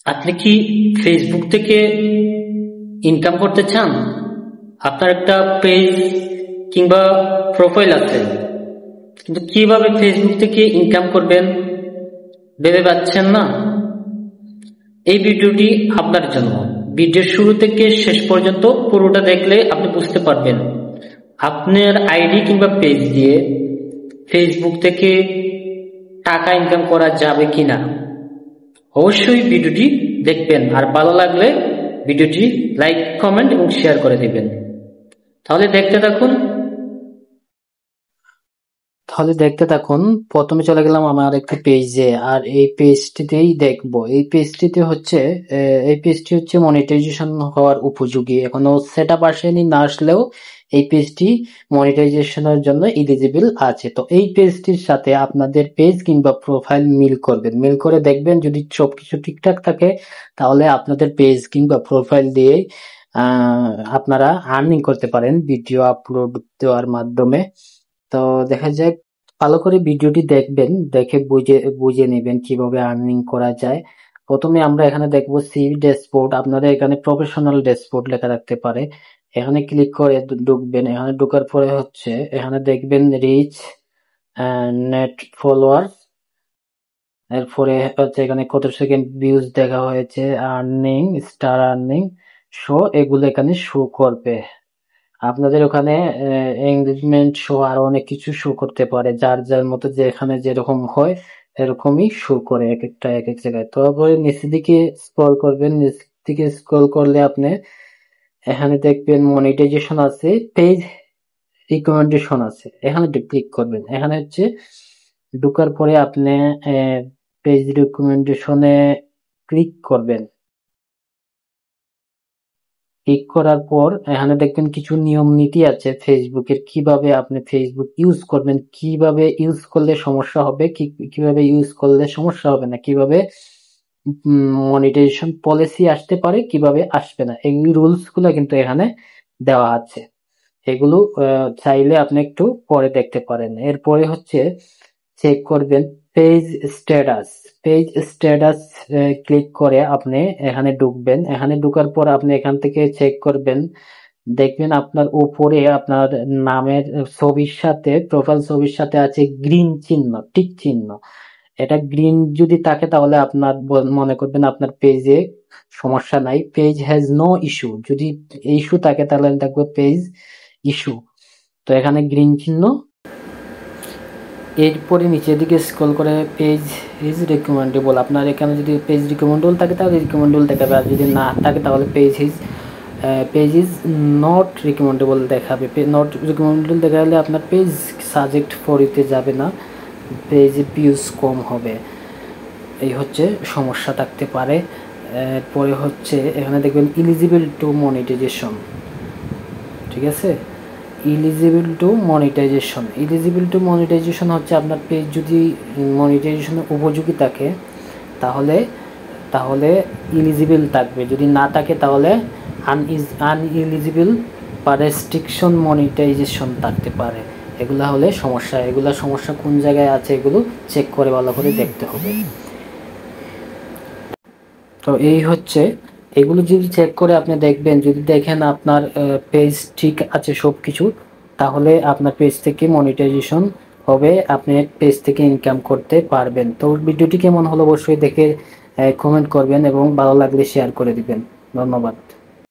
আপনি কি ফেসবুক থেকে ইনকাম করতে চান? আপনার একটা পেজ কিংবা প্রোফাইল আছে, কিন্তু কিভাবে ফেসবুক থেকে ইনকাম করবেন ভেবে পাচ্ছেন না? এই ভিডিওটি আপনার জন্য। ভিডিওর শুরু থেকে শেষ পর্যন্ত পুরোটা দেখলে আপনি বুঝতে পারবেন আপনার আইডি কিংবা পেজ দিয়ে ফেসবুক থেকে টাকা ইনকাম করা যাবে কিনা। অবশ্যই ভিডিওটি দেখবেন, আর ভালো লাগলে ভিডিওটি লাইক, কমেন্ট এবং শেয়ার করে দিবেন। তাহলে দেখতে থাকুন। প্রথমে চলে গেলাম আমার একটি পেজে, আর এই পেজটিতেই দেখবো। এই পেজটি হচ্ছে মনিটাইজেশন হওয়ার উপযোগী। এখনো সেট আপ আসেনি, না আসলেও এই পেজটি মনিটাইজেশনের জন্য এলিজিবল আছে। তো এই পেজটির সাথে আপনাদের পেজ কিংবা প্রোফাইল মিল করবেন। মিল করে দেখবেন যদি সবকিছু ঠিকঠাক থাকে, তাহলে আপনাদের পেজ কিংবা প্রোফাইল দিয়ে আপনারা আর্নিং করতে পারেন ভিডিও আপলোড দেওয়ার মাধ্যমে। তো দেখা যাক, ভালো করে ভিডিওটি দেখবেন, দেখে বুঝে নেবেন কিভাবে আর্নিং করা যায়। প্রথমে আমরা এখানে দেখবো সি ড্যাশবোর্ড। আপনারা এখানে প্রফেশনাল ড্যাশবোর্ড লেখা থাকতে পারে, এখানে ক্লিক করে ঢুকবেন। এখানে ঢোকার পরে এখানে দেখবেন রিচ, নেট ফলোয়ার, এরপরে এখানে কত সেকেন্ড ভিউজ দেখা হয়েছে, আর্নিং, স্টার আর্নিং, শো, এগুলো এখানে শো করবে। আপনাদের ওখানে এঙ্গেজমেন্ট শো আরো অনেক কিছু শো করতে পারে, যার যার মতো যেখানে যেরকম হয় এরকমই শো করে এক একটা এক এক জায়গায়। তারপরে নিচের দিকে স্ক্রল করবেন। নিচের দিকে স্ক্রল করলে আপনি এখানে দেখবেন মনিটাইজেশন আছে, পেজ রিকমেন্ডেশন আছে, এখানে ক্লিক করবেন। এখানে ঢোকার পরে আপনি পেজ রিকমেন্ডেশনে ক্লিক করবেন। ক্লিক করার পর এখানে দেখবেন কিছু নিয়ম নীতি আছে ফেসবুকের, কিভাবে আপনি ফেসবুক ইউজ করবেন, কিভাবে ইউজ করলে সমস্যা হবে, কিভাবে ইউজ করলে সমস্যা হবে না, কিভাবে মনিটাইজেশন পলিসি আসতে পারে, কিভাবে আসবে না, এই রুলস গুলো কিন্তু এখানে দেওয়া আছে। এগুলো চাইলে আপনি একটু পরে দেখতে পারেন। এরপরে চেক করবেন page status. Page status click করে আপনি এখানে ঢুকবেন। এখানে ঢোকার পর আপনি এখান থেকে চেক করবেন, দেখবেন আপনার উপরে আপনার নামের ছবির সাথে, প্রোফাইল ছবির সাথে আছে গ্রিন চিহ্ন, টিক চিহ্ন। এটা গ্রিন যদি থাকে তাহলে আপনার মনে করবেন আপনার পেজে সমস্যা নাই, পেজ হ্যাজ নো ইস্যু। যদি ইস্যু থাকে তাহলে দেখবো পেজ ইস্যু। তো এখানে গ্রিন চিহ্ন। এরপরে নিচের দিকে স্ক্রল করে পেজ ইজ রিকমেন্ডেবল। আপনার এখানে যদি পেজ রিকমেন্ডেবল থাকে তাহলে রিকমেন্ডেবল দেখাবে, আর যদি না থাকে তাহলে পেজ ইজ নট রিকমেন্ডেবল দেখাবে। নট রিকমেন্ডেবল দেখালে আপনার পেজ সাজেক্ট ফরিতে যাবে না, পেজে ভিউজ কম হবে। এই সমস্যা থাকতে পারে। এরপরে এখানে দেখবেন এলিজিবল টু মনিটাইজেশন, ঠিক আছে। এলিজিবল টু মনিটাইজেশন আপনার পেজ যদি মনিটাইজেশনের উপযোগী থাকে তাহলে এলিজিবল থাকবে, যদি না থাকে তাহলে আনএলিজিবল বা রেস্ট্রিকশন মনিটাইজেশন থাকতে পারে। এগুলা সমস্যা কোন জায়গায় আছে এগুলো চেক করে ভালো করে দেখতে হবে। তো এগুলো যদি চেক করে আপনি দেখবেন, যদি দেখেন আপনার পেজ ঠিক আছে সবকিছু, তাহলে আপনার পেজ থেকে মনিটাইজেশন হবে, আপনি পেজ থেকে ইনকাম করতে পারবেন। তো ভিডিওটি কেমন হলো অবশ্যই দেখে কমেন্ট করবেন এবং ভালো লাগলে শেয়ার করে দিবেন। ধন্যবাদ।